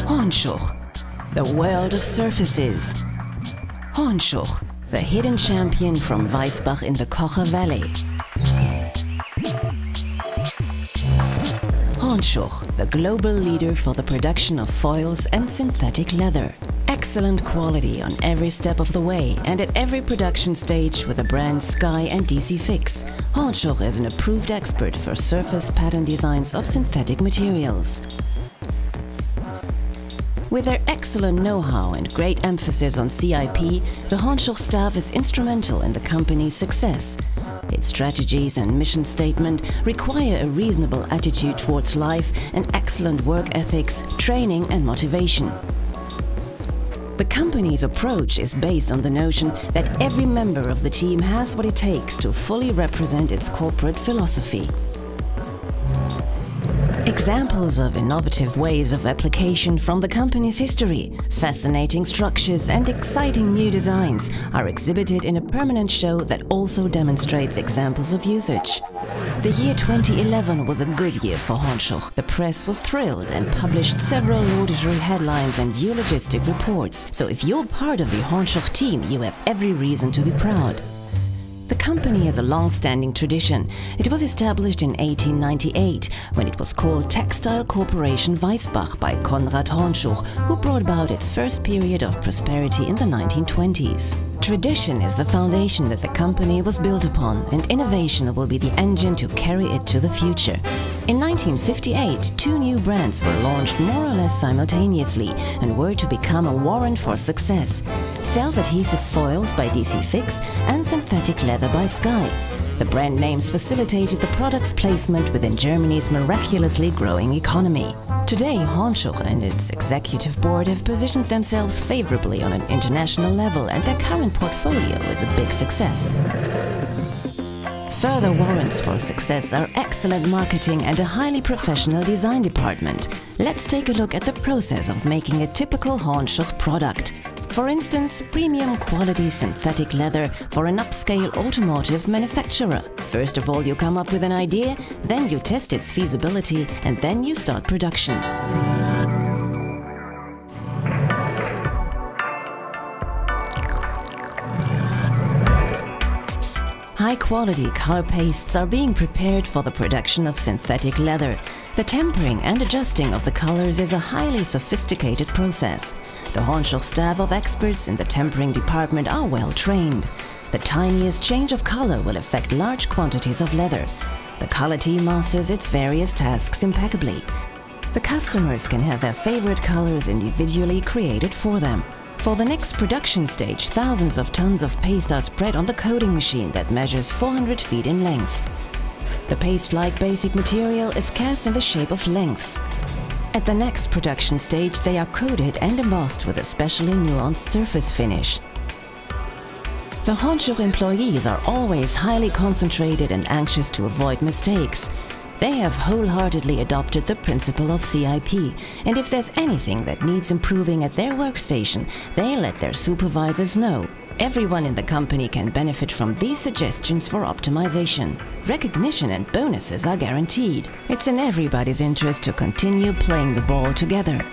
Hornschuch, the world of surfaces. Hornschuch, the hidden champion from Weisbach in the Kocher Valley. Hornschuch, the global leader for the production of foils and synthetic leather. Excellent quality on every step of the way and at every production stage with the brands Sky and DC Fix. Hornschuch is an approved expert for surface pattern designs of synthetic materials. With their excellent know-how and great emphasis on CIP, the Hornschuch staff is instrumental in the company's success. Its strategies and mission statement require a reasonable attitude towards life and excellent work ethics, training and motivation. The company's approach is based on the notion that every member of the team has what it takes to fully represent its corporate philosophy. Examples of innovative ways of application from the company's history, fascinating structures and exciting new designs are exhibited in a permanent show that also demonstrates examples of usage. The year 2011 was a good year for Hornschuch. The press was thrilled and published several laudatory headlines and eulogistic reports. So if you're part of the Hornschuch team, you have every reason to be proud. The company has a long-standing tradition. It was established in 1898 when it was called Textile Corporation Weisbach by Konrad Hornschuch, who brought about its first period of prosperity in the 1920s. Tradition is the foundation that the company was built upon, and innovation will be the engine to carry it to the future. In 1958, 2 new brands were launched more or less simultaneously and were to become a warrant for success: self-adhesive foils by DC Fix and synthetic leather by Sky. The brand names facilitated the product's placement within Germany's miraculously growing economy. Today, Hornschuch and its executive board have positioned themselves favorably on an international level, and their current portfolio is a big success. Further warrants for success are excellent marketing and a highly professional design department. Let's take a look at the process of making a typical Hornschuch product. For instance, premium quality synthetic leather for an upscale automotive manufacturer. First of all, you come up with an idea, then you test its feasibility, and then you start production. High-quality color pastes are being prepared for the production of synthetic leather. The tempering and adjusting of the colors is a highly sophisticated process. The Hornschuch staff of experts in the tempering department are well trained. The tiniest change of color will affect large quantities of leather. The color team masters its various tasks impeccably. The customers can have their favorite colors individually created for them. For the next production stage, thousands of tons of paste are spread on the coating machine that measures 400 feet in length. The paste-like basic material is cast in the shape of lengths. At the next production stage, they are coated and embossed with a specially nuanced surface finish. The Hornschuch employees are always highly concentrated and anxious to avoid mistakes. They have wholeheartedly adopted the principle of CIP, and if there's anything that needs improving at their workstation, they let their supervisors know. Everyone in the company can benefit from these suggestions for optimization. Recognition and bonuses are guaranteed. It's in everybody's interest to continue playing the ball together.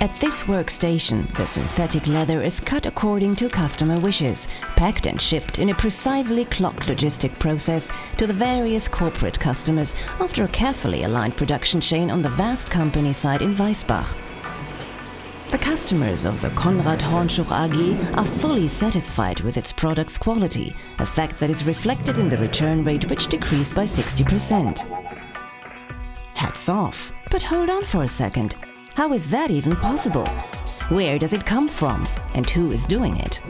At this workstation, the synthetic leather is cut according to customer wishes, packed and shipped in a precisely clocked logistic process to the various corporate customers after a carefully aligned production chain on the vast company site in Weisbach. The customers of the Konrad Hornschuch AG are fully satisfied with its product's quality, a fact that is reflected in the return rate, which decreased by 60%. Hats off! But hold on for a second. How is that even possible? Where does it come from? And who is doing it?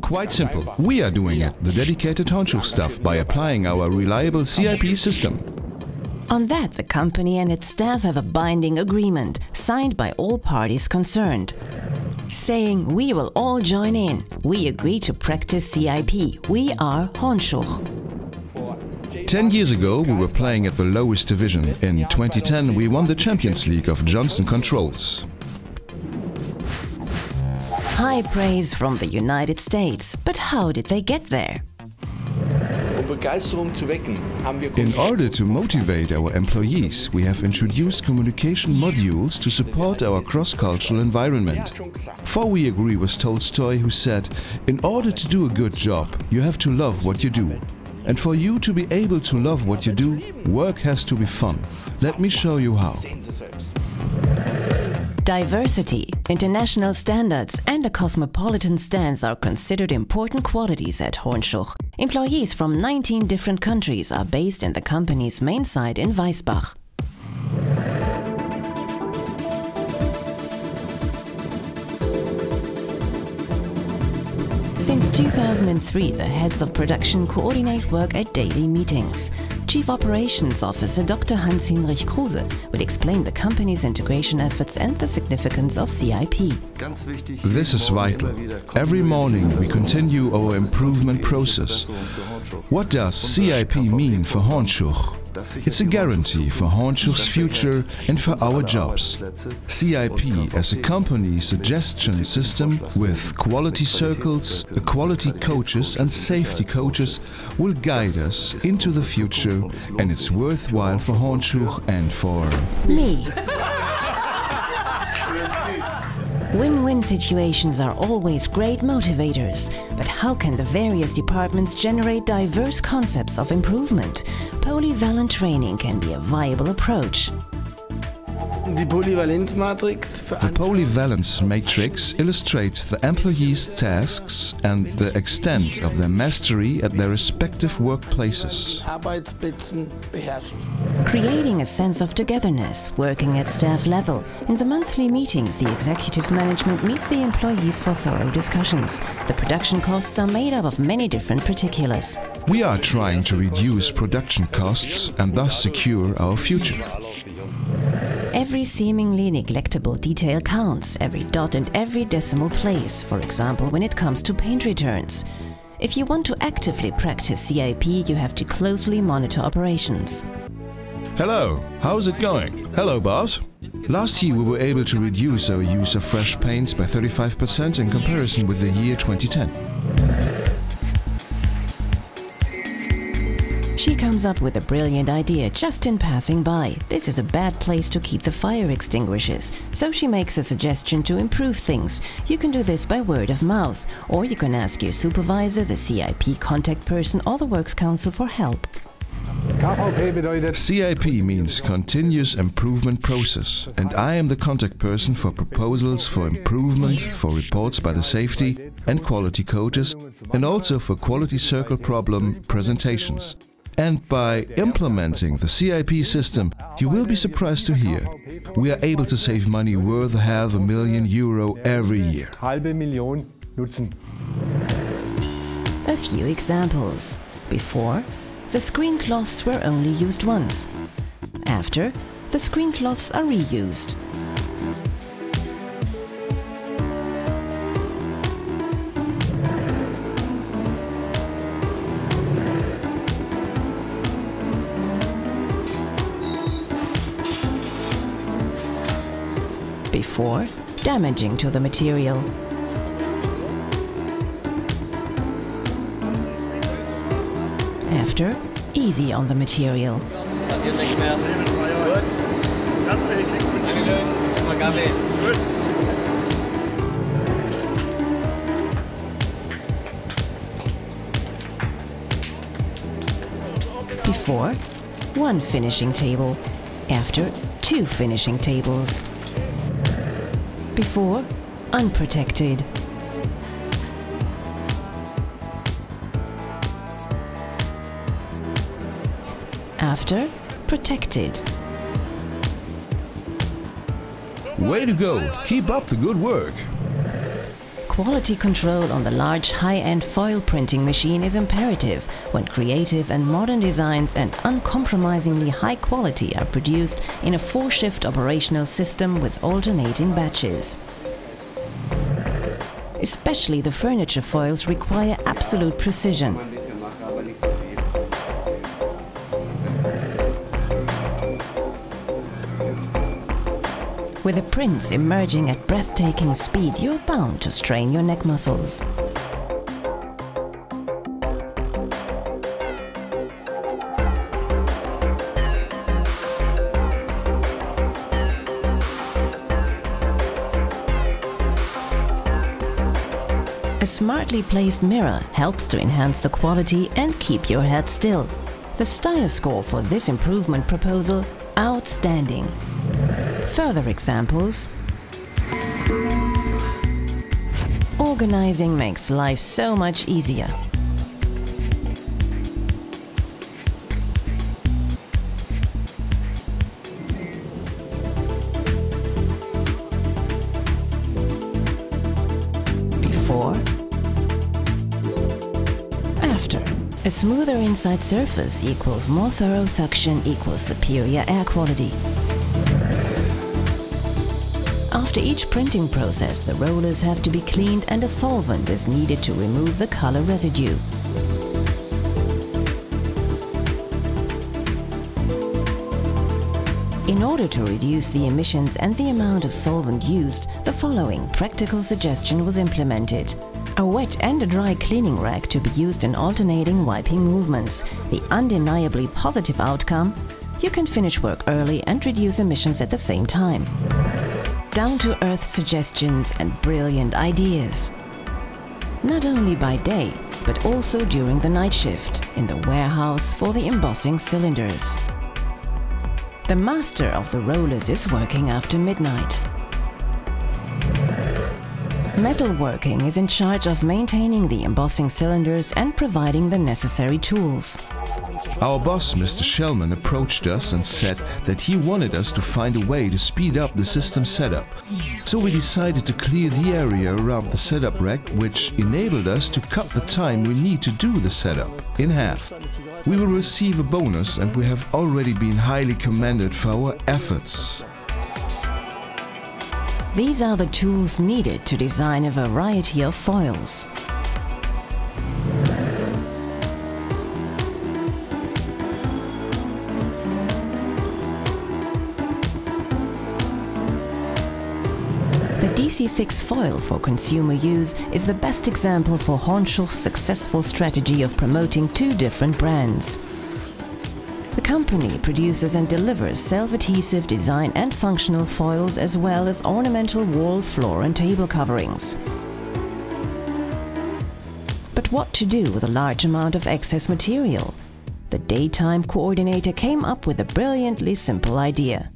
Quite simple. We are doing it, the dedicated Hornschuch staff, by applying our reliable CIP system. On that, the company and its staff have a binding agreement, signed by all parties concerned, saying, we will all join in. We agree to practice CIP. We are Hornschuch. 10 years ago, we were playing at the lowest division. In 2010, we won the Champions League of Johnson Controls. high praise from the United States. But how did they get there? In order to motivate our employees, we have introduced communication modules to support our cross-cultural environment. For we agree with Tolstoy, who said, "In order to do a good job, you have to love what you do. And for you to be able to love what you do, work has to be fun. Let me show you how." Diversity, international standards and a cosmopolitan stance are considered important qualities at HornchuchENGLISCH. Employees from 19 different countries are based in the company's main site in Weisbach. Since 2003, the heads of production coordinate work at daily meetings. Chief Operations Officer Dr. Hans-Hinrich Kruse will explain the company's integration efforts and the significance of CIP. This is vital. Every morning we continue our improvement process. What does CIP mean for HornchuchENGLISCH? It's a guarantee for HornchuchENGLISCH's future and for our jobs. CIP as a company suggestion system with quality circles, quality coaches and safety coaches will guide us into the future, and it's worthwhile for HornchuchENGLISCH and for me. Win-win situations are always great motivators, but how can the various departments generate diverse concepts of improvement? Polyvalent training can be a viable approach. The polyvalence matrix illustrates the employees' tasks and the extent of their mastery at their respective workplaces. Creating a sense of togetherness, working at staff level. In the monthly meetings, the executive management meets the employees for thorough discussions. The production costs are made up of many different particulars. We are trying to reduce production costs and thus secure our future. Every seemingly neglectable detail counts, every dot and every decimal place, for example when it comes to paint returns. If you want to actively practice CIP, you have to closely monitor operations. Hello, how's it going? Hello, boss. Last year we were able to reduce our use of fresh paints by 35% in comparison with the year 2010. She comes up with a brilliant idea just in passing by. This is a bad place to keep the fire extinguishers, so she makes a suggestion to improve things. You can do this by word of mouth, or you can ask your supervisor, the CIP contact person or the Works Council for help. CIP means Continuous Improvement Process, and I am the contact person for proposals for improvement, for reports by the safety and quality coaches, and also for quality circle problem presentations. And by implementing the CIP system, you will be surprised to hear, we are able to save money worth €500,000 every year. A few examples. Before, the screen cloths were only used once. After, the screen cloths are reused. Before, damaging to the material. After, easy on the material. Before, one finishing table. After, two finishing tables. Before, unprotected. After, protected. Way to go! Keep up the good work! Quality control on the large high-end foil printing machine is imperative when creative and modern designs and uncompromisingly high quality are produced in a 4-shift operational system with alternating batches. Especially the furniture foils require absolute precision. With the prints emerging at breathtaking speed, you're bound to strain your neck muscles. A smartly placed mirror helps to enhance the quality and keep your head still. The stylus score for this improvement proposal: outstanding. Further examples. Organizing makes life so much easier. Before. After. A smoother inside surface equals more thorough suction equals superior air quality. After each printing process, the rollers have to be cleaned and a solvent is needed to remove the color residue. In order to reduce the emissions and the amount of solvent used, the following practical suggestion was implemented. A wet and a dry cleaning rag to be used in alternating wiping movements. The undeniably positive outcome: you can finish work early and reduce emissions at the same time. Down-to-earth suggestions and brilliant ideas. Not only by day, but also during the night shift, in the warehouse for the embossing cylinders. The master of the rollers is working after midnight. Metalworking is in charge of maintaining the embossing cylinders and providing the necessary tools. Our boss, Mr. Shellman, approached us and said that he wanted us to find a way to speed up the system setup. So we decided to clear the area around the setup rack, which enabled us to cut the time we need to do the setup in half. We will receive a bonus and we have already been highly commended for our efforts. These are the tools needed to design a variety of foils. The DC Fix foil for consumer use is the best example for Hornschuch's successful strategy of promoting two different brands. The company produces and delivers self-adhesive design and functional foils as well as ornamental wall, floor and table coverings. But what to do with a large amount of excess material? The daytime coordinator came up with a brilliantly simple idea.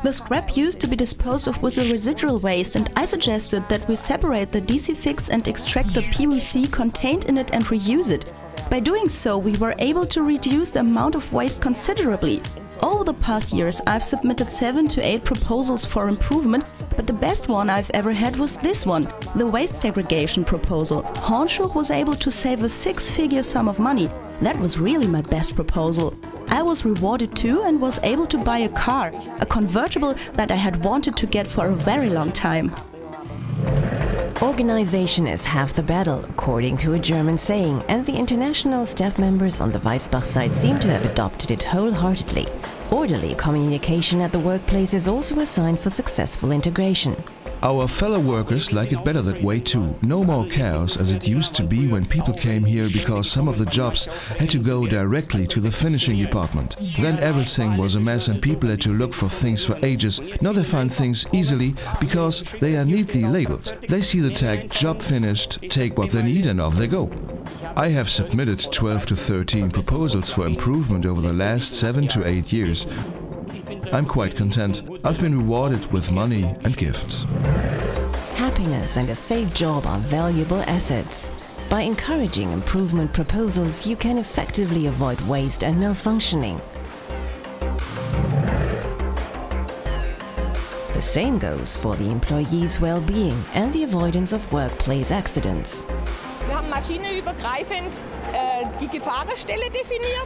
The scrap used to be disposed of with the residual waste, and I suggested that we separate the DC Fix and extract the PVC contained in it and reuse it. By doing so, we were able to reduce the amount of waste considerably. Over the past years, I've submitted 7 to 8 proposals for improvement, but the best one I've ever had was this one, the waste segregation proposal. Hornschuch was able to save a 6-figure sum of money. That was really my best proposal. I was rewarded too and was able to buy a car, a convertible that I had wanted to get for a very long time. Organization is half the battle, according to a German saying, and the international staff members on the Weissbach side seem to have adopted it wholeheartedly. Orderly communication at the workplace is also a sign for successful integration. Our fellow workers like it better that way too. No more chaos as it used to be when people came here because some of the jobs had to go directly to the finishing department. Then everything was a mess and people had to look for things for ages. Now they find things easily because they are neatly labeled. They see the tag "Job finished", take what they need and off they go. I have submitted 12 to 13 proposals for improvement over the last 7 to 8 years. I'm quite content. I've been rewarded with money and gifts. Happiness and a safe job are valuable assets. By encouraging improvement proposals, you can effectively avoid waste and malfunctioning. The same goes for the employees' well-being and the avoidance of workplace accidents.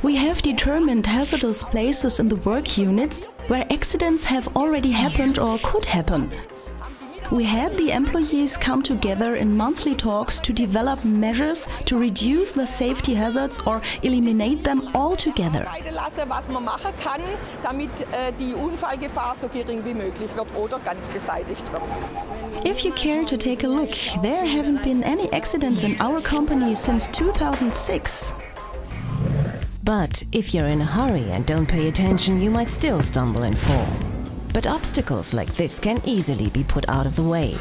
We have determined hazardous places in the work units where accidents have already happened or could happen. We had the employees come together in monthly talks to develop measures to reduce the safety hazards or eliminate them altogether. Was man machen kann, damit die Unfallgefahr so gering wie möglich wird oder ganz beseitigt wird. If you care to take a look, there haven't been any accidents in our company since 2006. But if you're in a hurry and don't pay attention, you might still stumble and fall. But obstacles like this can easily be put out of the way.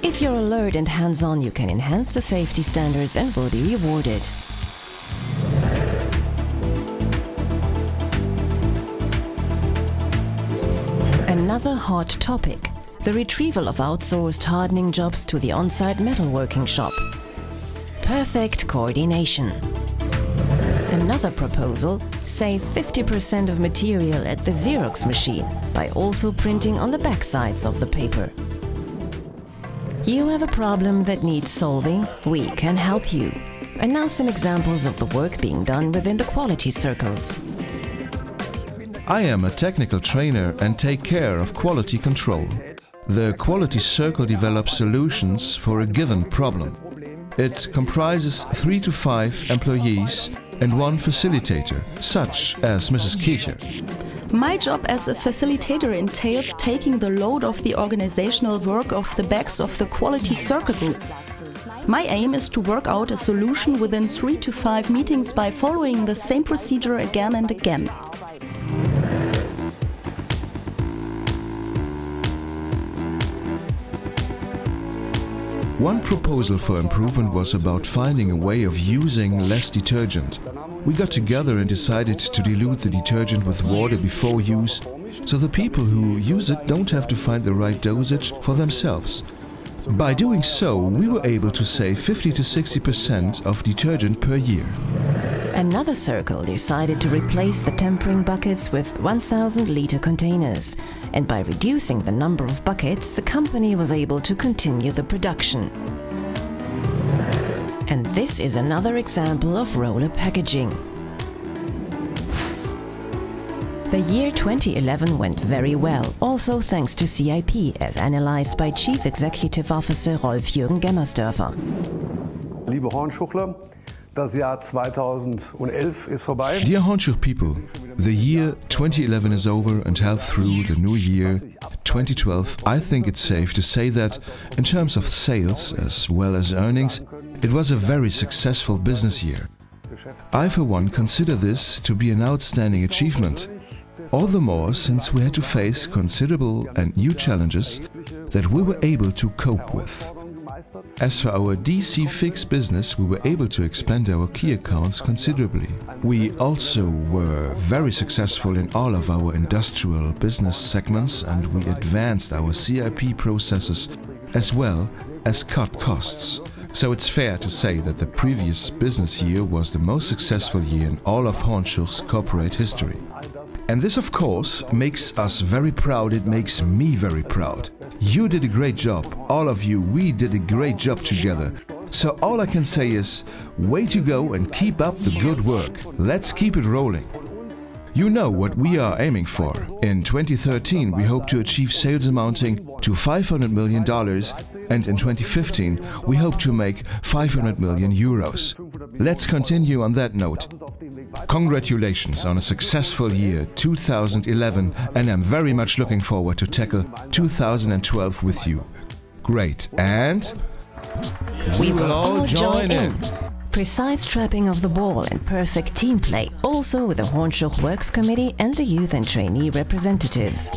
If you're alert and hands-on, you can enhance the safety standards and will be rewarded. Another hot topic: the retrieval of outsourced hardening jobs to the on-site metalworking shop. Perfect coordination. Another proposal: save 50% of material at the Xerox machine by also printing on the back sides of the paper. You have a problem that needs solving? We can help you. And now some examples of the work being done within the quality circles. I am a technical trainer and take care of quality control. The quality circle develops solutions for a given problem. It comprises 3 to 5 employees and 1 facilitator, such as Mrs. Kircher. My job as a facilitator entails taking the load of the organizational work off the backs of the quality circle group. My aim is to work out a solution within 3 to 5 meetings by following the same procedure again and again. One proposal for improvement was about finding a way of using less detergent. We got together and decided to dilute the detergent with water before use, so the people who use it don't have to find the right dosage for themselves. By doing so, we were able to save 50 to 60% of detergent per year. Another circle decided to replace the tempering buckets with 1,000-liter containers, and by reducing the number of buckets, the company was able to continue the production. And this is another example of roller packaging. The year 2011 went very well, also thanks to CIP, as analyzed by Chief Executive Officer Rolf-Jürgen Gemmersdörfer. Liebe Hornschuchler, das Jahr 2011 ist vorbei. Dear Hornschuch people, the year 2011 is over, and half through the new year 2012, I think it's safe to say that, in terms of sales as well as earnings, it was a very successful business year. I for one consider this to be an outstanding achievement. All the more since we had to face considerable and new challenges that we were able to cope with. As for our DC Fix business, we were able to expand our key accounts considerably. We also were very successful in all of our industrial business segments, and we advanced our CIP processes as well as cut costs. So it's fair to say that the previous business year was the most successful year in all of Hornschuch's corporate history. And this, of course, makes us very proud. It makes me very proud. You did a great job. All of you, we did a great job together. So all I can say is, way to go and keep up the good work. Let's keep it rolling. You know what we are aiming for. In 2013, we hope to achieve sales amounting to $500 million, and in 2015, we hope to make 500 million euros. Let's continue on that note. Congratulations on a successful year 2011, and I'm very much looking forward to tackle 2012 with you. Great, and we will all join in. Precise trapping of the ball and perfect team play, also with the Hornschuch Works Committee and the youth and trainee representatives.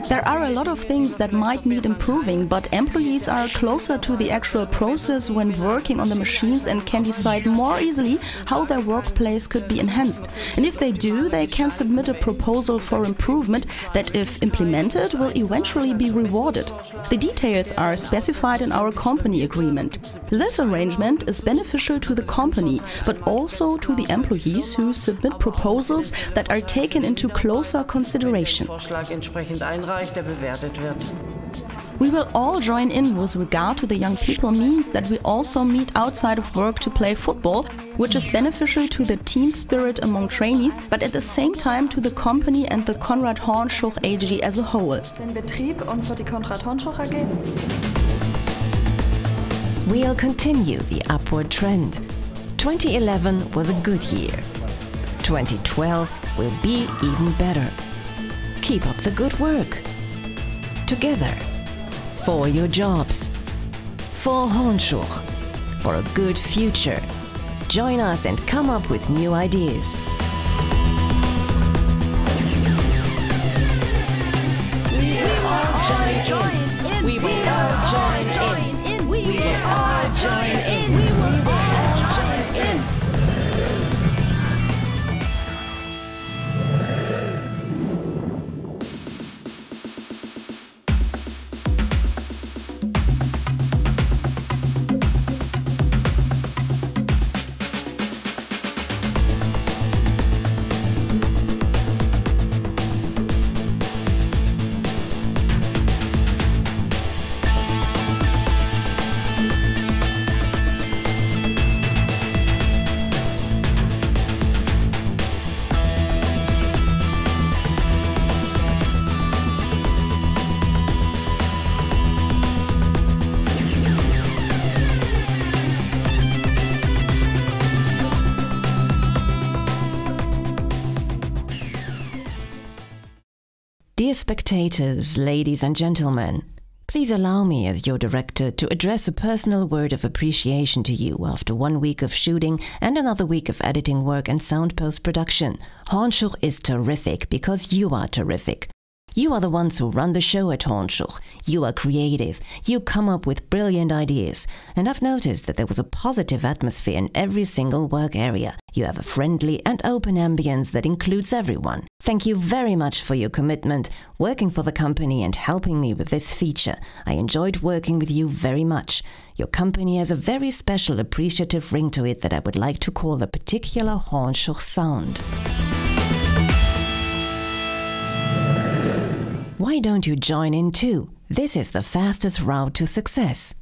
There are a lot of things that might need improving, but employees are closer to the actual process when working on the machines and can decide more easily how their workplace could be enhanced. And if they do, they can submit a proposal for improvement that, if implemented, will eventually be rewarded. The details are specified in our company agreement. This arrangement is beneficial to the company, but also to the employees who submit proposals that are taken into closer consideration. We will all join in with regard to the young people means that we also meet outside of work to play football, which is beneficial to the team spirit among trainees, but at the same time to the company and the Konrad Hornschuch AG as a whole. Den Betrieb und für die Konrad Hornschuch AG. We'll continue the upward trend. 2011 was a good year. 2012 will be even better. Keep up the good work. Together. For your jobs. For Hornschuch. For a good future. Join us and come up with new ideas. We will all join in. We will all join in. We will all join in. We will all join in. Dear spectators, ladies and gentlemen, please allow me as your director to address a personal word of appreciation to you after 1 week of shooting and another week of editing work and sound post-production. Hornschuch is terrific because you are terrific. You are the ones who run the show at Hornschuch. You are creative. You come up with brilliant ideas. And I've noticed that there was a positive atmosphere in every single work area. You have a friendly and open ambience that includes everyone. Thank you very much for your commitment, working for the company and helping me with this feature. I enjoyed working with you very much. Your company has a very special appreciative ring to it that I would like to call the particular Hornschuch sound. Why don't you join in too? This is the fastest route to success.